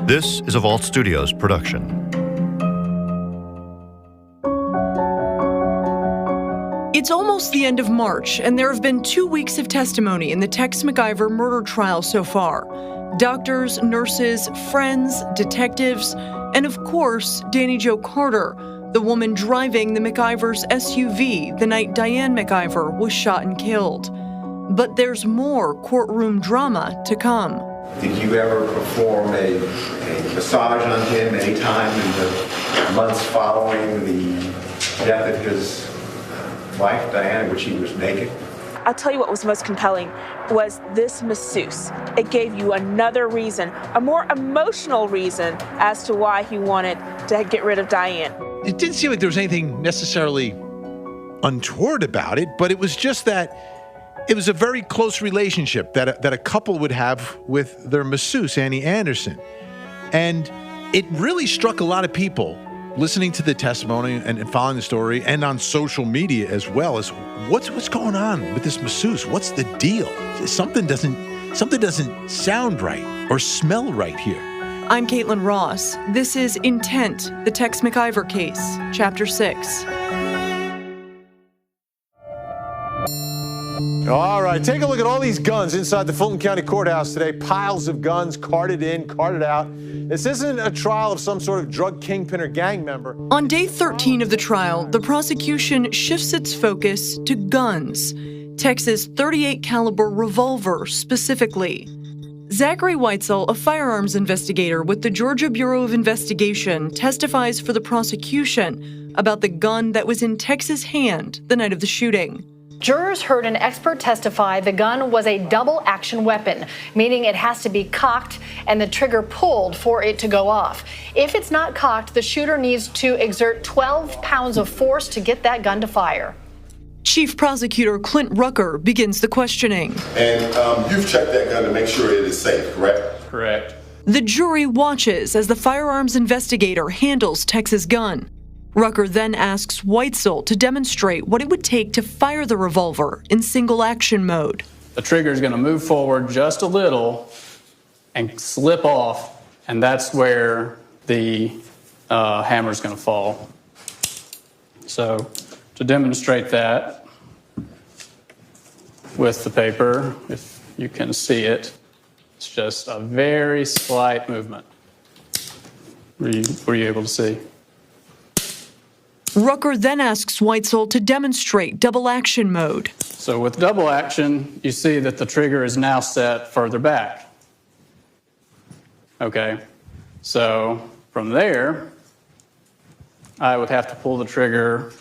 This is a Vault Studios production. It's almost the end of March, and there have been 2 weeks of testimony in the Tex McIver murder trial so far. Doctors, nurses, friends, detectives, and of course, Danny Jo Carter, the woman driving the McIvers SUV the night Diane McIver was shot and killed. But there's more courtroom drama to come. Did you ever perform a massage on him any time in the months following the death of his wife, Diana, which he was naked? I'll tell you what was most compelling was this masseuse. It gave you another reason, a more emotional reason as to why he wanted to get rid of Diane. It didn't seem like there was anything necessarily untoward about it, but it was just that it was a very close relationship that a couple would have with their masseuse, Annie Anderson. And it really struck a lot of people listening to the testimony and following the story, and on social media as well, as what's going on with this masseuse? What's the deal? Something doesn't sound right or smell right here. I'm Kaitlyn Ross. This is Intent, the Tex McIver Case, Chapter 6. All right, take a look at all these guns inside the Fulton County Courthouse today. Piles of guns, carted in, carted out. This isn't a trial of some sort of drug kingpin or gang member. On day 13 of the trial, the prosecution shifts its focus to guns. Tex's .38 caliber revolver specifically. Zachary Weitzel, a firearms investigator with the Georgia Bureau of Investigation, testifies for the prosecution about the gun that was in Tex's hand the night of the shooting. Jurors heard an expert testify the gun was a double-action weapon, meaning it has to be cocked and the trigger pulled for it to go off. If it's not cocked, the shooter needs to exert 12 pounds of force to get that gun to fire. Chief Prosecutor Clint Rucker begins the questioning. And you've checked that gun to make sure it is safe, correct? Correct. The jury watches as the firearms investigator handles Tex's gun. Rucker then asks Weitzel to demonstrate what it would take to fire the revolver in single-action mode. The trigger is going to move forward just a little and slip off, and that's where the hammer is going to fall. So to demonstrate that with the paper, if you can see it, it's just a very slight movement. Were you able to see? Rucker then asks Weitzel to demonstrate double-action mode. So with double action, you see that the trigger is now set further back. Okay, so from there, I would have to pull the trigger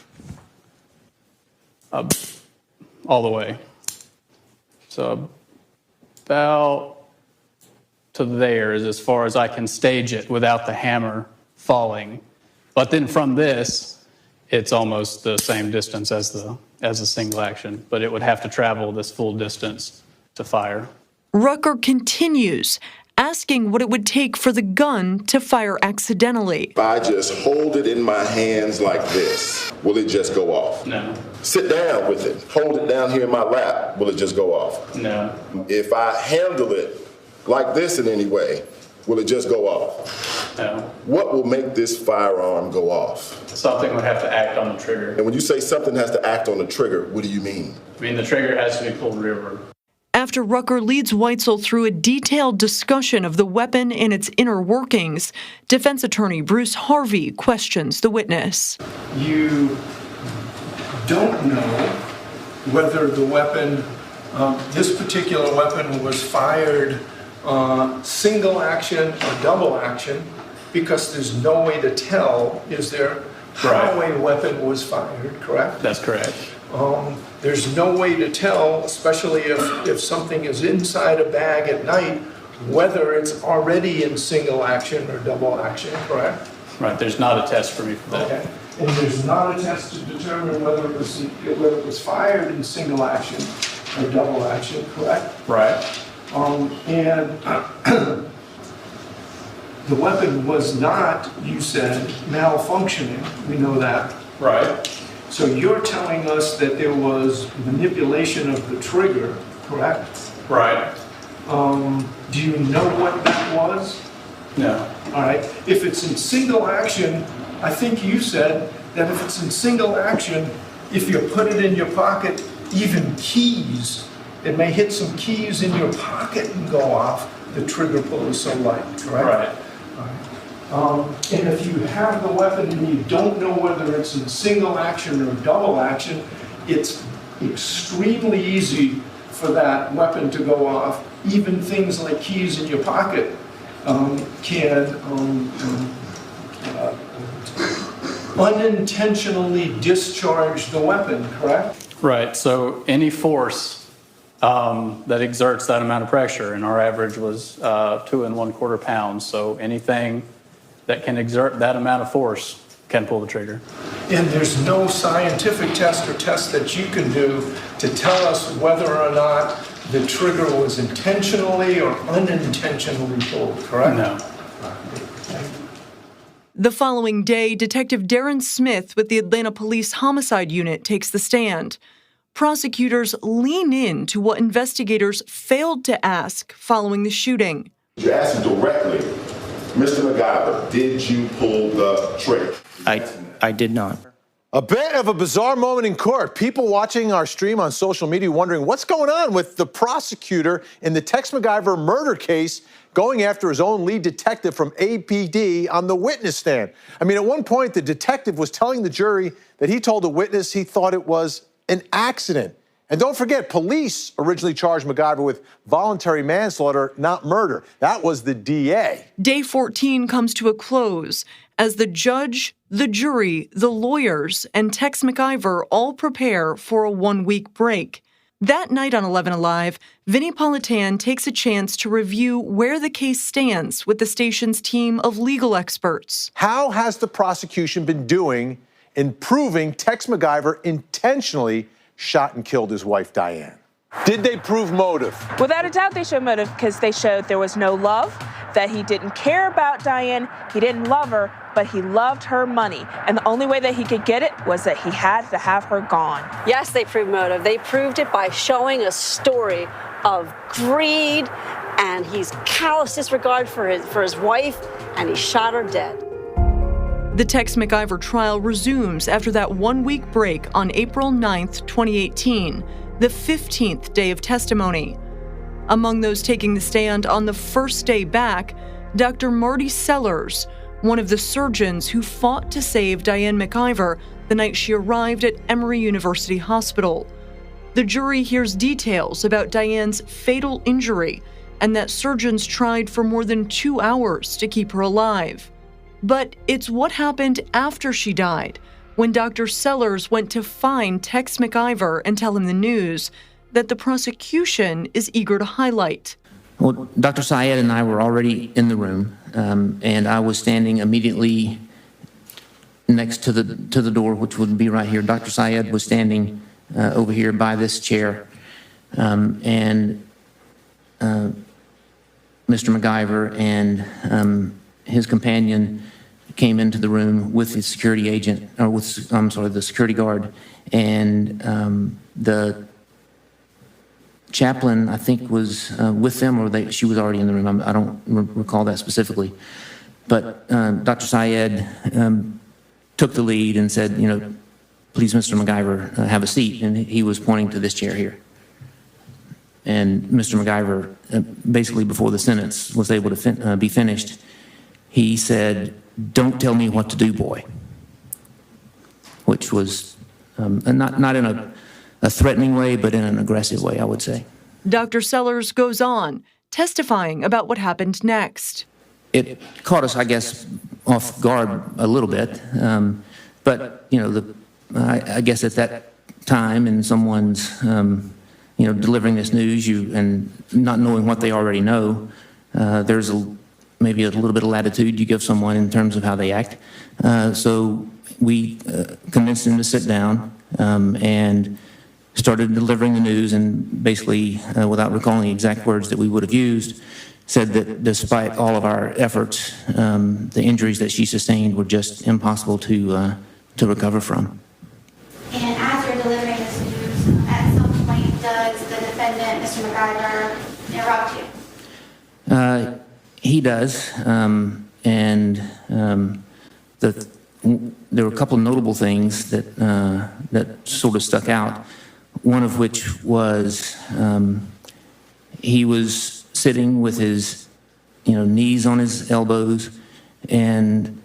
up all the way. So about to there is as far as I can stage it without the hammer falling. But then from this, it's almost the same distance as a single action, but it would have to travel this full distance to fire. Rucker continues, asking what it would take for the gun to fire accidentally. If I just hold it in my hands like this, will it just go off? No. Sit down with it, hold it down here in my lap, will it just go off? No. If I handle it like this in any way, will it just go off? No. What will make this firearm go off? Something would have to act on the trigger. And when you say something has to act on the trigger, what do you mean? I mean, the trigger has to be pulled rearward. After Rucker leads Weitzel through a detailed discussion of the weapon and its inner workings, defense attorney Bruce Harvey questions the witness. You don't know whether the weapon, this particular weapon, was fired single action or double action, because there's no way to tell, is there, how a weapon was fired, correct? That's correct. There's no way to tell, especially if something is inside a bag at night, whether it's already in single action or double action, correct? Right, there's not a test for me for that. Okay. And there's not a test to determine whether it was fired in single action or double action, correct? Right. And the weapon was not, you said, malfunctioning. We know that. Right. So you're telling us that there was manipulation of the trigger, correct? Right. Do you know what that was? No. All right, if it's in single action, I think you said that if it's in single action, if you put it in your pocket, even keys, it may hit some keys in your pocket and go off. The trigger pull is so light, correct? Right. And if you have the weapon and you don't know whether it's in single action or double action, it's extremely easy for that weapon to go off. Even things like keys in your pocket can unintentionally discharge the weapon, correct? Right, so any force that exerts that amount of pressure, and our average was 2 1/4 pounds, so anything that can exert that amount of force can pull the trigger. And there's no scientific test or test that you can do to tell us whether or not the trigger was intentionally or unintentionally pulled, correct? No. The following day, Detective Darren Smith with the Atlanta Police Homicide Unit takes the stand. Prosecutors lean in to what investigators failed to ask following the shooting. You asked directly, Mr. McIver, did you pull the trigger? I did not. A bit of a bizarre moment in court. People watching our stream on social media wondering what's going on with the prosecutor in the Tex McIver murder case going after his own lead detective from APD on the witness stand. I mean, at one point, the detective was telling the jury that he told the witness he thought it was an accident. And don't forget, police originally charged McIver with voluntary manslaughter, not murder. That was the DA. Day 14 comes to a close as the judge, the jury, the lawyers, and Tex McIver all prepare for a 1-week break. That night on 11 Alive, Vinnie Politan takes a chance to review where the case stands with the station's team of legal experts. How has the prosecution been doing in proving Tex McIver intentionally shot and killed his wife, Diane? Did they prove motive? Without a doubt, they showed motive because they showed there was no love, that he didn't care about Diane, he didn't love her, but he loved her money. And the only way that he could get it was that he had to have her gone. Yes, they proved motive. They proved it by showing a story of greed and he's callous disregard for his wife, and he shot her dead. The Tex McIver trial resumes after that 1-week break on April 9th, 2018, the 15th day of testimony. Among those taking the stand on the first day back, Dr. Marty Sellers, one of the surgeons who fought to save Diane McIver the night she arrived at Emory University Hospital. The jury hears details about Diane's fatal injury and that surgeons tried for more than 2 hours to keep her alive. But it's what happened after she died, when Dr. Sellers went to find Tex McIver and tell him the news, that the prosecution is eager to highlight. Well, Dr. Syed and I were already in the room, and I was standing immediately next to the door, which would be right here. Dr. Syed was standing over here by this chair, and Mr. McIver and his companion came into the room with the security agent, or with, the security guard, and the chaplain, I think, was with them, or she was already in the room. I don't recall that specifically. But Dr. Syed took the lead and said, please, Mr. McIver, have a seat. And he was pointing to this chair here. And Mr. McIver, basically before the sentence was able to be finished, he said, "Don't tell me what to do, boy," which was not in a threatening way, but in an aggressive way, I would say. Dr. Sellers goes on, testifying about what happened next. It caught us, I guess, off guard a little bit, but I guess at that time, in someone's delivering this news, and not knowing what they already know, there's maybe a little bit of latitude you give someone in terms of how they act. So we convinced them to sit down and started delivering the news, and basically, without recalling the exact words that we would have used, said that despite all of our efforts, the injuries that she sustained were just impossible to recover from. And as you're delivering this news, at some point does the defendant, Mr. McIver, interrupt you? He does, and there were a couple of notable things that sort of stuck out. One of which was he was sitting with his knees on his elbows and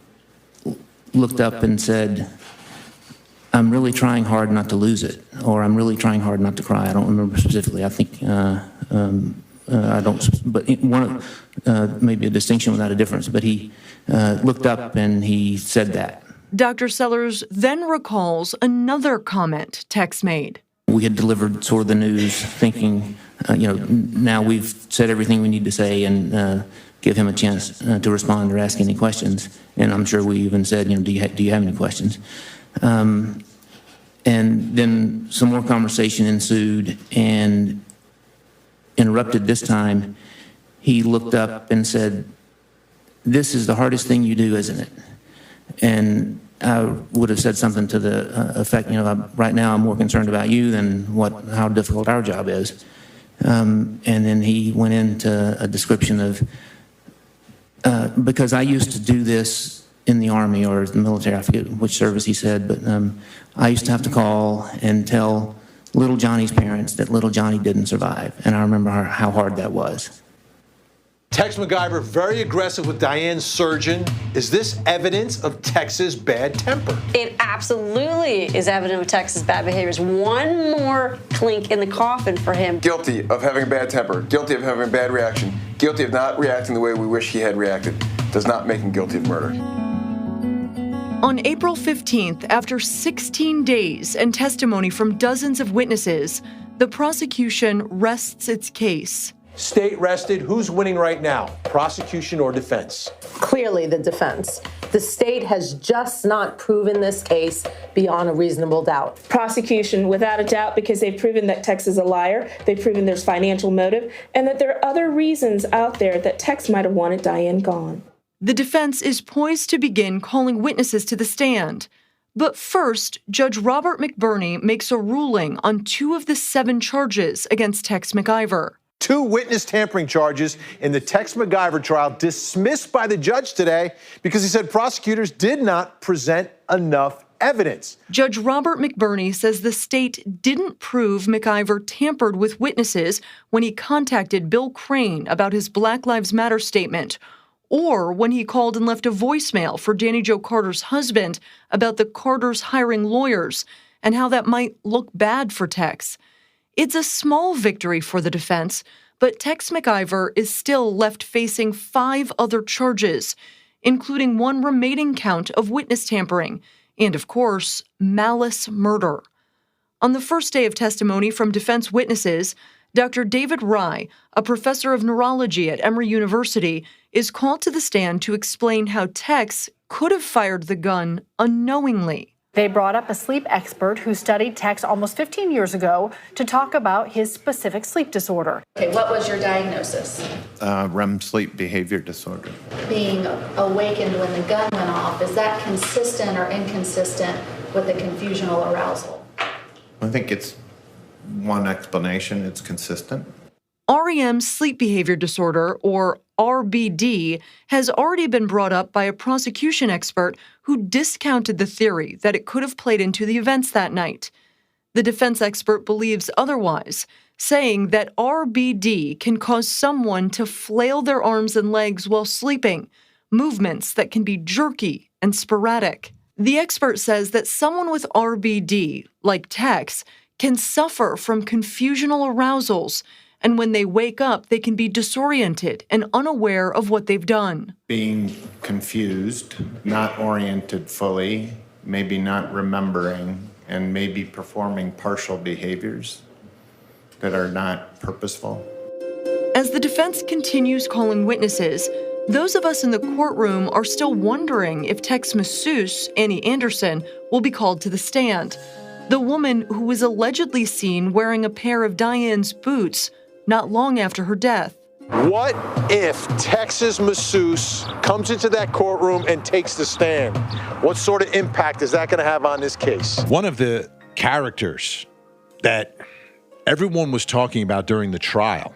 looked up and said, "I'm really trying hard not to lose it," or "I'm really trying hard not to cry." I don't remember specifically. I think I don't, but one maybe a distinction without a difference. But he looked up and he said that. Dr. Sellers then recalls another comment Tex made. We had delivered sort of the news thinking, now we've said everything we need to say and give him a chance to respond or ask any questions. And I'm sure we even said, do you have any questions? And then some more conversation ensued and interrupted this time. He looked up and said, "This is the hardest thing you do, isn't it?" And I would have said something to the effect, right now I'm more concerned about you than how difficult our job is. And then he went into a description of, because I used to do this in the Army or the military, I forget which service he said, but I used to have to call and tell little Johnny's parents that little Johnny didn't survive. And I remember how hard that was. Tex McIver, very aggressive with Diane's surgeon. Is this evidence of Tex's bad temper? It absolutely is evident of Tex's bad behaviors. One more clink in the coffin for him. Guilty of having a bad temper, guilty of having a bad reaction, guilty of not reacting the way we wish he had reacted. Does not make him guilty of murder. On April 15th, after 16 days and testimony from dozens of witnesses, the prosecution rests its case. State rested. Who's winning right now, prosecution or defense? Clearly the defense. The state has just not proven this case beyond a reasonable doubt. Prosecution, without a doubt, because they've proven that Tex is a liar, they've proven there's financial motive, and that there are other reasons out there that Tex might have wanted Diane gone. The defense is poised to begin calling witnesses to the stand. But first, Judge Robert McBurney makes a ruling on 2 of the 7 charges against Tex McIver. 2 witness tampering charges in the Tex McIver trial dismissed by the judge today because he said prosecutors did not present enough evidence. Judge Robert McBurney says the state didn't prove McIver tampered with witnesses when he contacted Bill Crane about his Black Lives Matter statement, or when he called and left a voicemail for Danny Jo Carter's husband about the Carters hiring lawyers and how that might look bad for Tex. It's a small victory for the defense, but Tex McIver is still left facing 5 other charges, including one remaining count of witness tampering and, of course, malice murder. On the first day of testimony from defense witnesses, Dr. David Rye, a professor of neurology at Emory University, is called to the stand to explain how Tex could have fired the gun unknowingly. They brought up a sleep expert who studied Tex almost 15 years ago to talk about his specific sleep disorder. Okay, what was your diagnosis? REM sleep behavior disorder. Being awakened when the gun went off, is that consistent or inconsistent with the confusional arousal? I think it's one explanation. It's consistent. REM sleep behavior disorder, or RBD, has already been brought up by a prosecution expert who discounted the theory that it could have played into the events that night. The defense expert believes otherwise, saying that RBD can cause someone to flail their arms and legs while sleeping, movements that can be jerky and sporadic. The expert says that someone with RBD, like Tex, can suffer from confusional arousals, and when they wake up, they can be disoriented and unaware of what they've done. Being confused, not oriented fully, maybe not remembering, and maybe performing partial behaviors that are not purposeful. As the defense continues calling witnesses, those of us in the courtroom are still wondering if Tex masseuse, Annie Anderson, will be called to the stand. The woman who was allegedly seen wearing a pair of Diane's boots not long after her death. What if Tex's masseuse comes into that courtroom and takes the stand? What sort of impact is that going to have on this case? One of the characters that everyone was talking about during the trial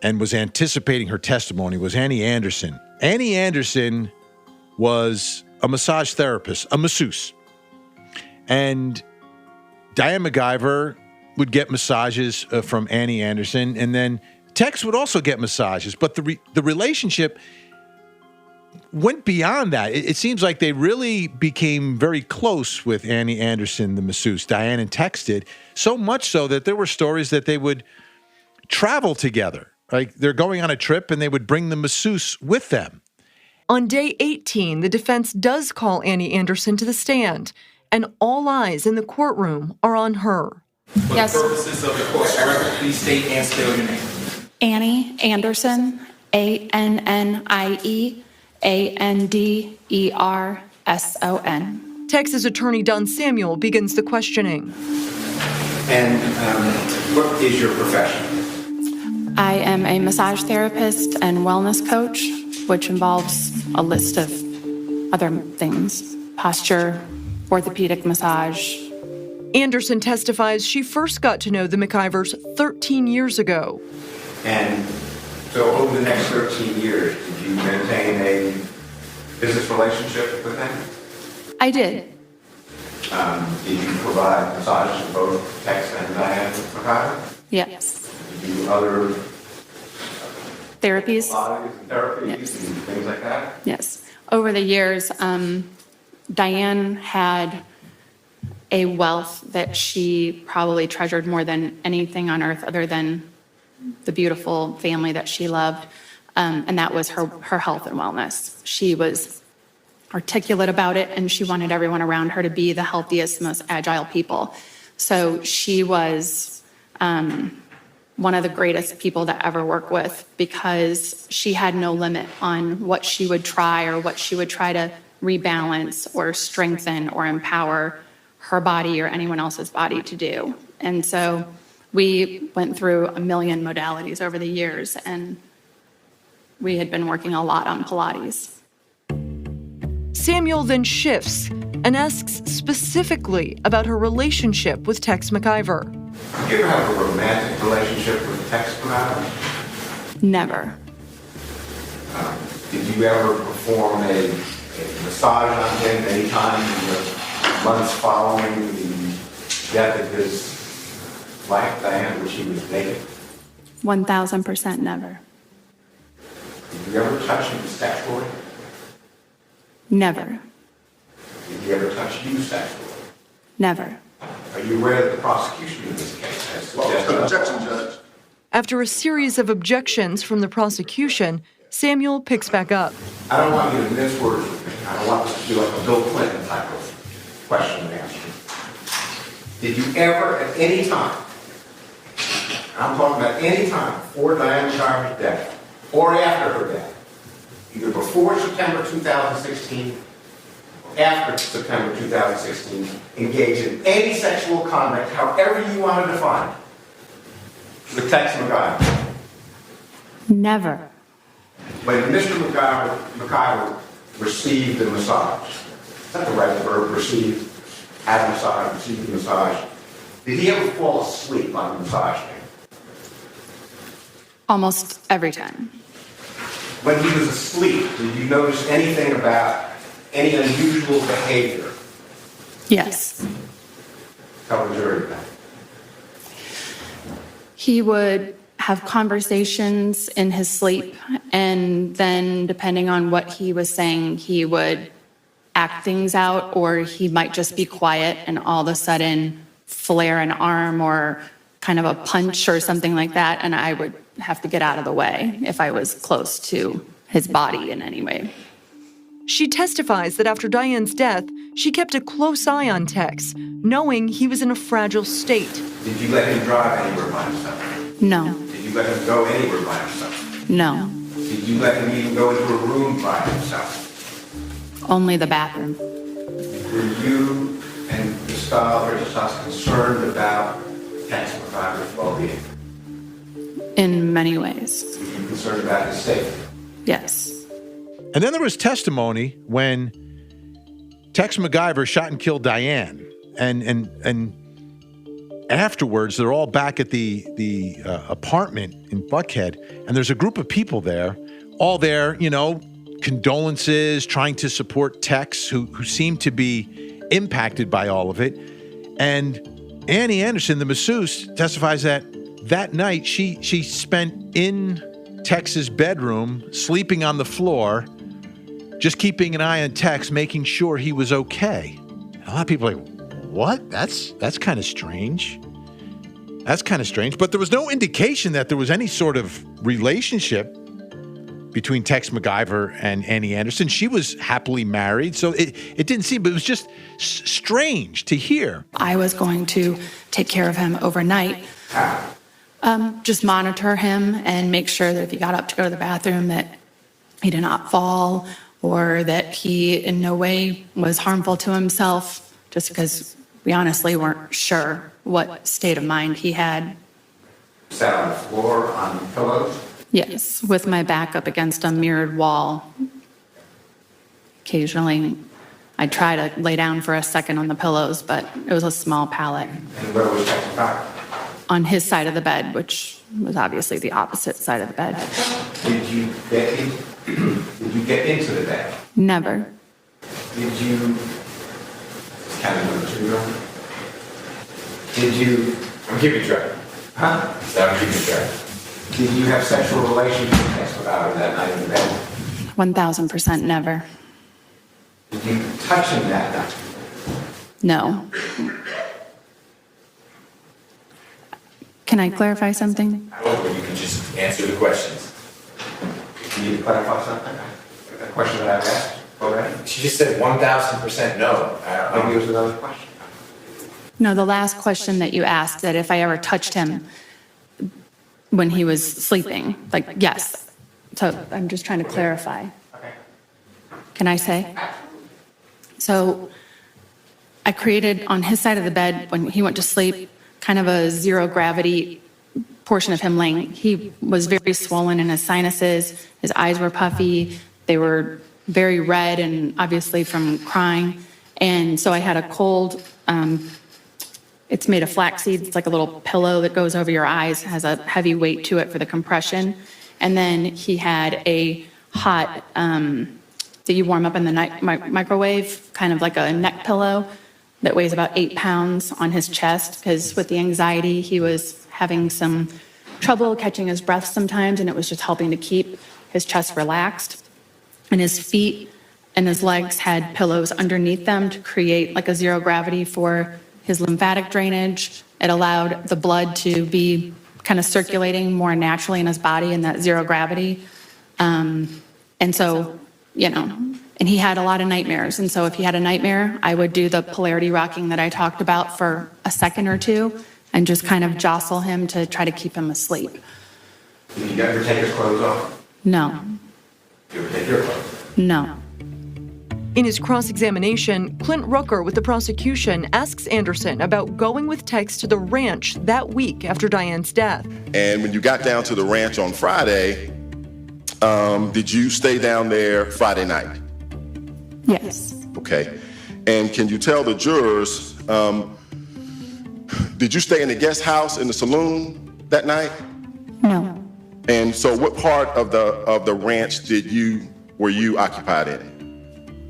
and was anticipating her testimony was Annie Anderson. Annie Anderson was a massage therapist, a masseuse. And Diane McIver would get massages from Annie Anderson, and then Tex would also get massages. But the relationship went beyond that. It seems like they really became very close with Annie Anderson, the masseuse. Diane and Tex did, so much so that there were stories that they would travel together. Like they're going on a trip and they would bring the masseuse with them. On day 18, the defense does call Annie Anderson to the stand, and all eyes in the courtroom are on her. Yes. For the purposes of the court's record, please state and spell your name. Annie Anderson, ANNIE-ANDERSON. Texas attorney Don Samuel begins the questioning. And what is your profession? I am a massage therapist and wellness coach, which involves a list of other things: posture, orthopedic massage. Anderson testifies she first got to know the McIvers 13 years ago. And so over the next 13 years, did you maintain a business relationship with them? I did. Did you provide massages to both Tex and Diane McIver? Yes. Did you do other Therapies? Therapies and things like that? Yes. Over the years, Diane had a wealth that she probably treasured more than anything on earth other than the beautiful family that she loved, and that was her health and wellness. She was articulate about it, and she wanted everyone around her to be the healthiest, most agile people. So she was one of the greatest people to ever work with, because she had no limit on what she would try or what she would try to rebalance or strengthen or empower her body or anyone else's body to do. And so we went through a million modalities over the years, and we had been working a lot on Pilates. Samuel then shifts and asks specifically about her relationship with Tex McIver. Did you ever have a romantic relationship with Tex McIver? Never. Did you ever perform a massage on him any time in the months following the death of his wife, Diane, when she was naked? 1,000% never. Did you ever touch him sexually? Never. Did he ever touch you sexually? Never. Are you aware that the prosecution in this case has suggested... Objection, Judge. After a series of objections from the prosecution, Samuel picks back up. I don't want you to mince words with me. I don't want this to be like a Bill Clinton type of question and answer. Did you ever, at any time, I'm talking about any time, before Diane McIver's death, or after her death, either before September 2016 or after September 2016, engage in any sexual conduct, however you want to define it, with Tex McIver? Never. When Mr. McIver received the massage, is that the right verb, received, had a massage, received the massage, did he ever fall asleep on the massage table? Almost every time. When he was asleep, did you notice anything about any unusual behavior? Yes. Tell the jury that. He would have conversations in his sleep, and then depending on what he was saying, he would act things out, or he might just be quiet and all of a sudden flare an arm or kind of a punch or something like that, and I would have to get out of the way if I was close to his body in any way. She testifies that after Diane's death, she kept a close eye on Tex, knowing he was in a fragile state. Did you let him drive anywhere by himself? No. Did you let him go anywhere by himself? No. Did you let him even go into a room by himself? Only the bathroom. Were you and Ms. Stiles concerned about Tex McIver's well-being? In many ways. Were you concerned about his safety? Yes. And then there was testimony when Tex McIver shot and killed Diane, and afterwards they're all back at the apartment in Buckhead, and there's a group of people there, all there, condolences, trying to support Tex, who seemed to be impacted by all of it. And Annie Anderson, the masseuse, testifies that night she spent in Tex's bedroom, sleeping on the floor, just keeping an eye on Tex, making sure he was okay. A lot of people are like, what? That's kind of strange. That's kind of strange. But there was no indication that there was any sort of relationship between Tex McIver and Annie Anderson. She was happily married, so it didn't seem, but it was just strange to hear. I was going to take care of him overnight. Just monitor him and make sure that if he got up to go to the bathroom that he did not fall or that he in no way was harmful to himself, just because we honestly weren't sure what state of mind he had. Sat on the floor on pillows? Yes, with my back up against a mirrored wall. Occasionally, I'd try to lay down for a second on the pillows, but it was a small pallet. And where was Tex McIver? On his side of the bed, which was obviously the opposite side of the bed. Did you get into the bed? Never. Did you, it's kind of number two, right? Did you, I'm keeping track. Huh? I'm keeping track. Did you have sexual relations with Tex McIver that night in the bed? 1,000% never. Did you touch him that night? No. Can I clarify something? I hope you can just answer the questions. You need to clarify something? A question that I've asked already? She just said 1,000% no. Maybe it was another question. No, the last question that you asked, that if I ever touched him when he was sleeping, like, yes. So I'm just trying to clarify. Okay. Can I say? So I created on his side of the bed when he went to sleep kind of a zero gravity portion of him laying. He was very swollen in his sinuses. His eyes were puffy. They were very red and obviously from crying. And so I had a cold, it's made of flaxseed. It's like a little pillow that goes over your eyes, has a heavy weight to it for the compression. And then he had a hot, that you warm up in the microwave, kind of like a neck pillow that weighs about 8 pounds on his chest, because with the anxiety, he was having some trouble catching his breath sometimes, and it was just helping to keep his chest relaxed. And his feet and his legs had pillows underneath them to create like a zero gravity for his lymphatic drainage. It allowed the blood to be kind of circulating more naturally in his body in that zero gravity. And so, you know, and he had a lot of nightmares. And so if he had a nightmare, I would do the polarity rocking that I talked about for a second or two and just kind of jostle him to try to keep him asleep. Did you ever take his clothes off? No. Did you ever take your clothes off? No. In his cross-examination, Clint Rucker with the prosecution asks Anderson about going with Tex to the ranch that week after Diane's death. And when you got down to the ranch on Friday, did you stay down there Friday night? Yes. Okay. And can you tell the jurors, did you stay in the guest house in the saloon that night? No. And so what part of the ranch were you occupied in?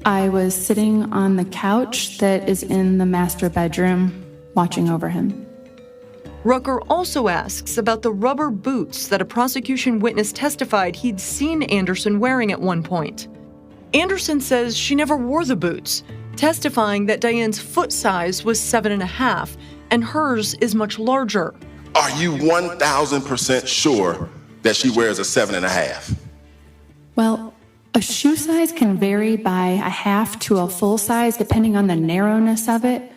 I was sitting on the couch that is in the master bedroom, watching over him. Rucker also asks about the rubber boots that a prosecution witness testified he'd seen Anderson wearing at one point. Anderson says she never wore the boots, testifying that Diane's foot size was 7.5 and hers is much larger. Are you 1,000% sure that she wears a 7.5? Well, a shoe size can vary by a half to a full size depending on the narrowness of it.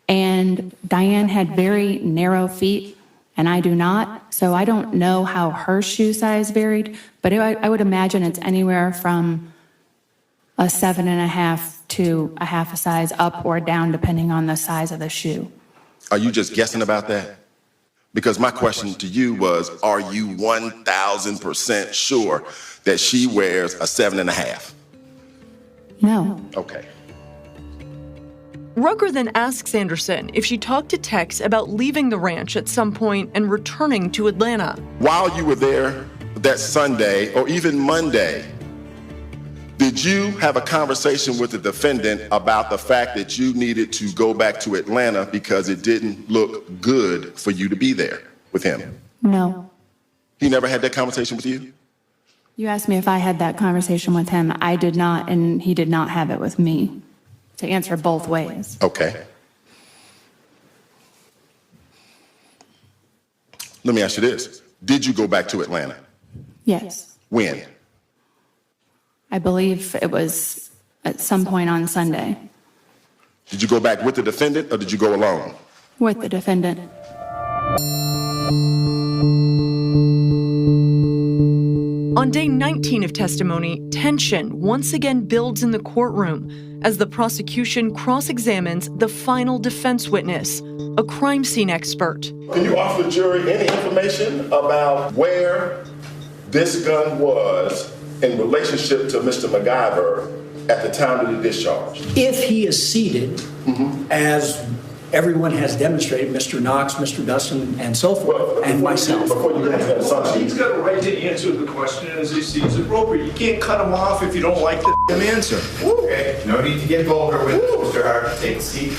And Diane had very narrow feet, and I do not. So I don't know how her shoe size varied, but I would imagine it's anywhere from a 7.5 to a half a size up or down depending on the size of the shoe. Are you just guessing about that? Because my question to you was, are you 1,000% sure that she wears a 7.5? No. Okay. Rucker then asks Anderson if she talked to Tex about leaving the ranch at some point and returning to Atlanta. While you were there that Sunday or even Monday, Did you have a conversation with the defendant about the fact that you needed to go back to Atlanta because it didn't look good for you to be there with him? No. He never had that conversation with you? You asked me if I had that conversation with him. I did not, and he did not have it with me, to answer both ways. Okay. Let me ask you this. Did you go back to Atlanta? Yes. When? I believe it was at some point on Sunday Did you go back with the defendant or did you go alone? with the defendant. On day 19 of testimony, tension once again builds in the courtroom as the prosecution cross-examines the final defense witness, a crime scene expert. Can you offer the jury any information about where this gun was in relationship to Mr. McIver at the time of the discharge? If he is seated, as everyone has demonstrated, Mr. Knox, Mr. Dustin, and so forth, and myself. He's got a right to answer the question as he sees appropriate. You can't cut him off if you don't like the answer. Okay, no need to get vulgar with it, Mr. Hart. Take a seat.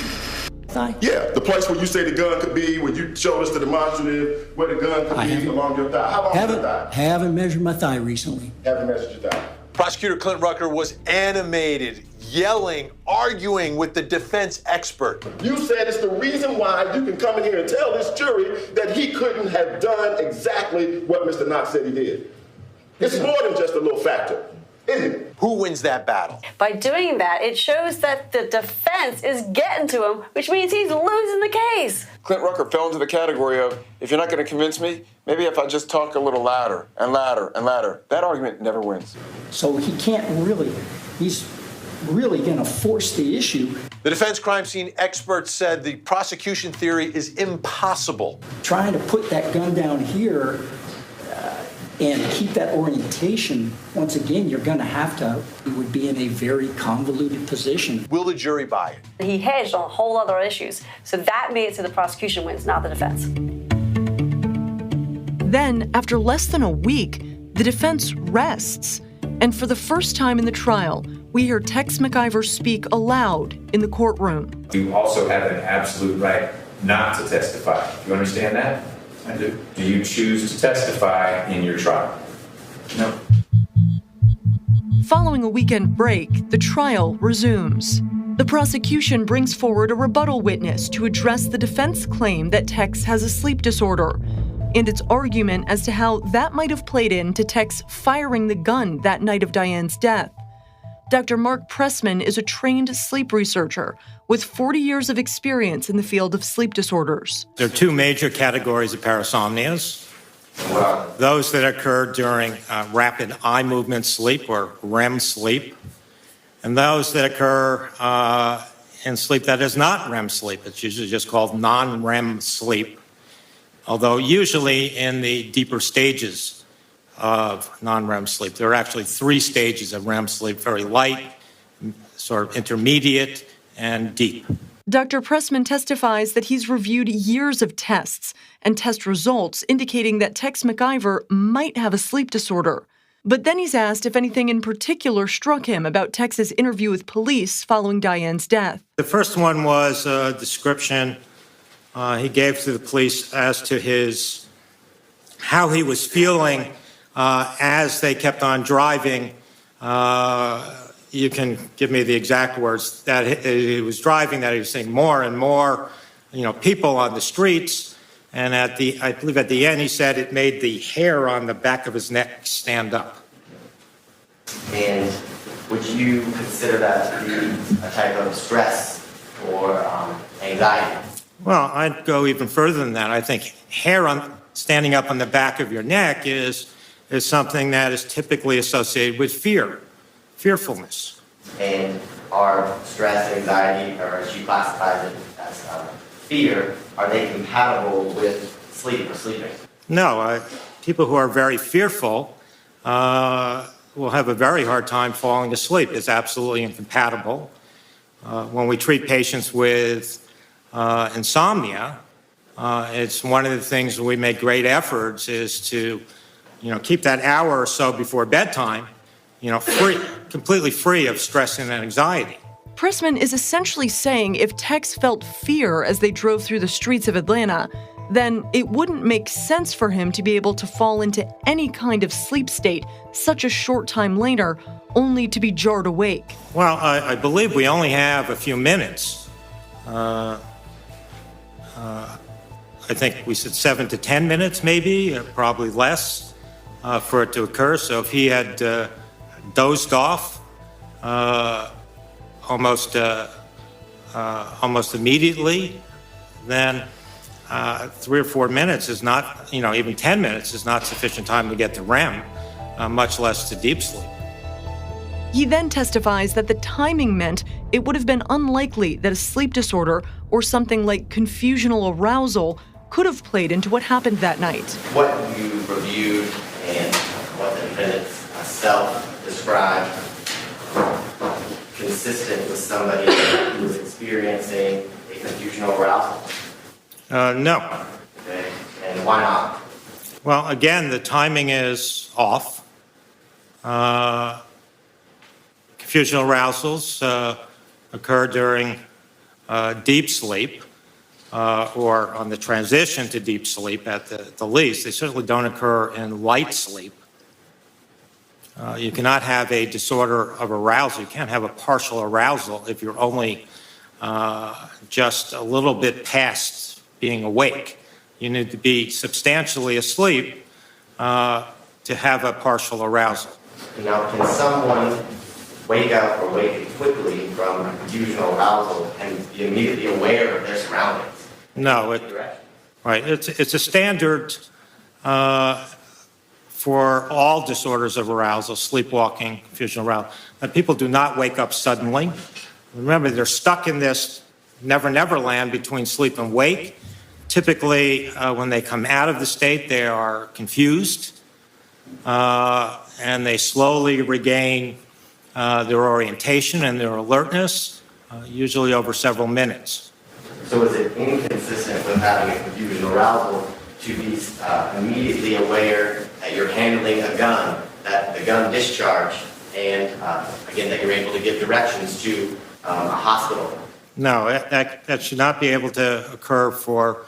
Yeah, the place where you say the gun could be, where you showed us the demonstrative, where the gun could be along your thigh. How long is your thigh? Haven't measured my thigh recently. Haven't measured your thigh. Prosecutor Clint Rucker was animated, yelling, arguing with the defense expert. You said it's the reason why you can come in here and tell this jury that he couldn't have done exactly what Mr. Knox said he did. It's more than just a little factor, isn't it? Who wins that battle? By doing that, it shows that the defense is getting to him, which means he's losing the case. Clint Rucker fell into the category of, if you're not going to convince me, maybe if I just talk a little louder and louder and louder. That argument never wins. So he can't really, he's really going to force the issue. The defense crime scene expert said the prosecution theory is impossible. Trying to put that gun down here and keep that orientation, once again, you're going to have to, you would be in a very convoluted position. Will the jury buy it? He hedged on whole other issues. So that made it so the prosecution wins, not the defense. Then, after less than a week, the defense rests. And for the first time in the trial, we hear Tex McIver speak aloud in the courtroom. You also have an absolute right not to testify. You understand that? I do. Do you choose to testify in your trial? No. Following a weekend break, the trial resumes. The prosecution brings forward a rebuttal witness to address the defense claim that Tex has a sleep disorder and its argument as to how that might have played into Tex firing the gun that night of Diane's death. Dr. Mark Pressman is a trained sleep researcher with 40 years of experience in the field of sleep disorders. There are two major categories of parasomnias. Those that occur during rapid eye movement sleep or REM sleep, and those that occur in sleep that is not REM sleep. It's usually just called non-REM sleep, although usually in the deeper stages of non-REM sleep. There are actually 3 stages of REM sleep: very light, sort of intermediate, and deep. Dr. Pressman testifies that he's reviewed years of tests and test results indicating that Tex McIver might have a sleep disorder. But then he's asked if anything in particular struck him about Tex's interview with police following Diane's death. The first one was a description he gave to the police as to how he was feeling as they kept on driving. You can give me the exact words, that he was driving, that he was seeing more and more, people on the streets. And I believe at the end, he said it made the hair on the back of his neck stand up. And would you consider that to be a type of stress or anxiety? Well, I'd go even further than that. I think hair standing up on the back of your neck is something that is typically associated with fearfulness. And are stress, anxiety, or as you classify it as fear, are they compatible with sleep or sleeping? No, people who are very fearful will have a very hard time falling asleep. It's absolutely incompatible. When we treat patients with insomnia, it's one of the things that we make great efforts is to keep that hour or so before bedtime completely free of stress and anxiety. Pressman is essentially saying if Tex felt fear as they drove through the streets of Atlanta, then it wouldn't make sense for him to be able to fall into any kind of sleep state such a short time later, only to be jarred awake. Well, I believe we only have a few minutes. I think we said 7 to 10 minutes, maybe, probably less, for it to occur. So if he had dozed off almost immediately, then 3 or 4 minutes is not, even 10 minutes is not sufficient time to get to REM, much less to deep sleep. He then testifies that the timing meant it would have been unlikely that a sleep disorder or something like confusional arousal could have played into what happened that night. What you reviewed and what the defendant's self-described consistent with somebody who was experiencing a confusional arousal? No. Okay, and why not? Well, again, the timing is off. Confusional arousals occur during deep sleep or on the transition to deep sleep at the least. They certainly don't occur in light sleep. You cannot have a disorder of arousal. You can't have a partial arousal if you're only just a little bit past being awake. You need to be substantially asleep to have a partial arousal. Now, can someone wake up or wake quickly from a confusional arousal and be immediately aware of their surroundings? No, right. It's a standard for all disorders of arousal, sleepwalking, confusional arousal, that people do not wake up suddenly. Remember, they're stuck in this never land between sleep and wake. Typically, when they come out of the state, they are confused, and they slowly regain their orientation and their alertness, usually over several minutes. So is it inconsistent with having a confusional arousal to be immediately aware that you're handling a gun, that the gun discharged, and again, that you're able to give directions to a hospital? No, that should not be able to occur for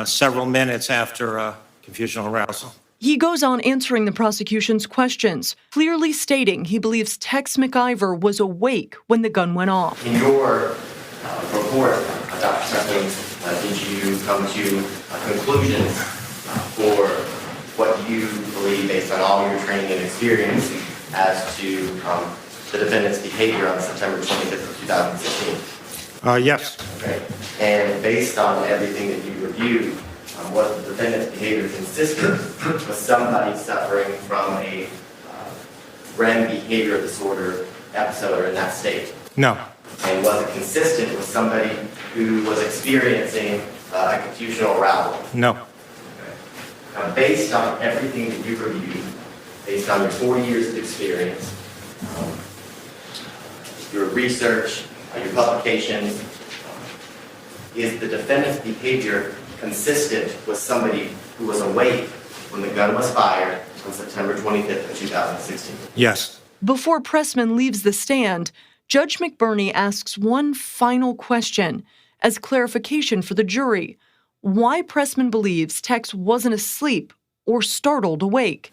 several minutes after confusional arousal. He goes on answering the prosecution's questions, clearly stating he believes Tex McIver was awake when the gun went off. In your report, Dr. Sept, did you come to conclusions for what you believe, based on all your training and experience, as to the defendant's behavior on September 25th of 2016? Yes. Okay. And based on everything that you reviewed, was the defendant's behavior consistent with somebody suffering from a REM behavior disorder episode or in that state? No. And was it consistent with somebody who was experiencing a confusional arousal? No. Now, based on everything that you've reviewed, based on your 40 years of experience, your research, your publications, is the defendant's behavior consistent with somebody who was awake when the gun was fired on September 25th of 2016? Yes. Before Pressman leaves the stand, Judge McBurney asks one final question as clarification for the jury: why Pressman believes Tex wasn't asleep or startled awake.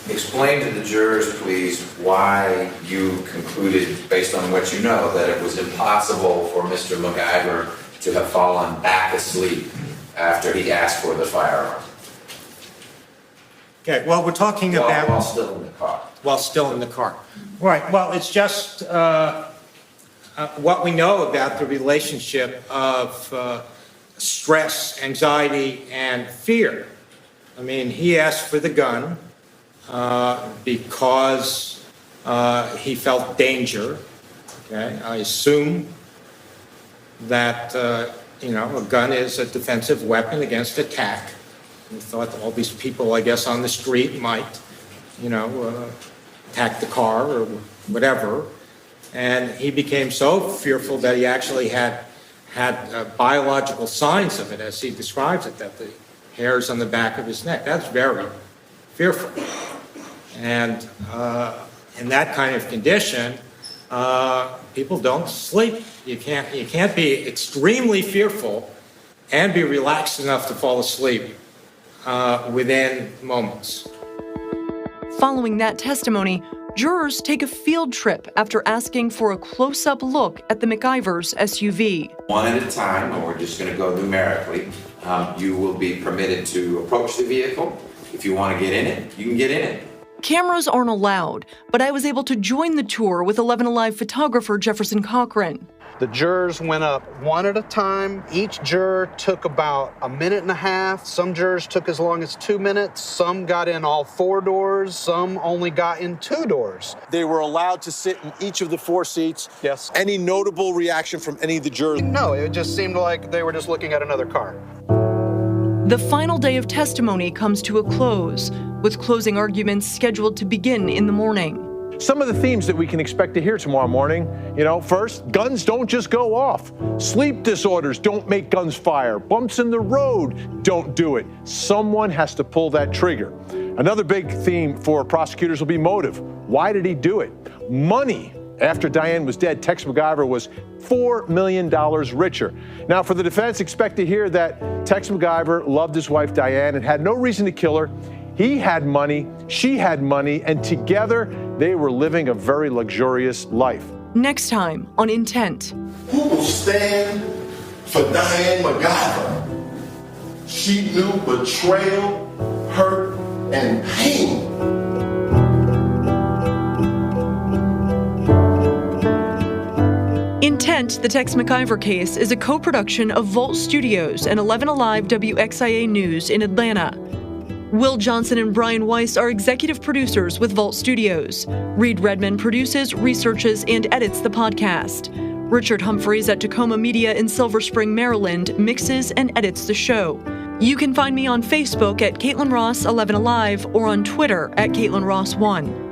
Explain to the jurors, please, why you concluded, based on what you know, that it was impossible for Mr. McIver to have fallen back asleep after he asked for the firearm. Okay, well, we're talking about... While still in the car. While still in the car. Right, well, it's just what we know about the relationship of stress, anxiety, and fear. I mean, he asked for the gun because he felt danger. Okay, I assume that a gun is a defensive weapon against attack. We thought that all these people, I guess, on the street might, attack the car or whatever. And he became so fearful that he actually had biological signs of it, as he describes it, that the hairs on the back of his neck. That's very fearful. And in that kind of condition, people don't sleep. You can't be extremely fearful and be relaxed enough to fall asleep within moments. Following that testimony, jurors take a field trip after asking for a close-up look at the McIvers SUV. One at a time, and we're just going to go numerically. You will be permitted to approach the vehicle. If you want to get in it, you can get in it. Cameras aren't allowed, but I was able to join the tour with 11 Alive photographer Jefferson Cochran. The jurors went up one at a time. Each juror took about a minute and a half. Some jurors took as long as 2 minutes. Some got in all 4 doors. Some only got in 2 doors. They were allowed to sit in each of the 4 seats. Yes. Any notable reaction from any of the jurors? No, it just seemed like they were just looking at another car. The final day of testimony comes to a close, with closing arguments scheduled to begin in the morning. Some of the themes that we can expect to hear tomorrow morning, first, guns don't just go off. Sleep disorders don't make guns fire. Bumps in the road don't do it. Someone has to pull that trigger. Another big theme for prosecutors will be motive. Why did he do it? Money. After Diane was dead, Tex McIver was $4 million richer. Now, for the defense, expect to hear that Tex McIver loved his wife Diane and had no reason to kill her. He had money, she had money, and together they were living a very luxurious life. Next time on Intent. Who will stand for Diane McIver? She knew betrayal, hurt, and pain. Intent, the Tex McIver Case, is a co-production of Vault Studios and 11 Alive WXIA News in Atlanta. Will Johnson and Brian Weiss are executive producers with Vault Studios. Reed Redman produces, researches, and edits the podcast. Richard Humphreys at Tacoma Media in Silver Spring, Maryland, mixes and edits the show. You can find me on Facebook at Kaitlyn Ross 11 Alive or on Twitter at Kaitlyn Ross 1.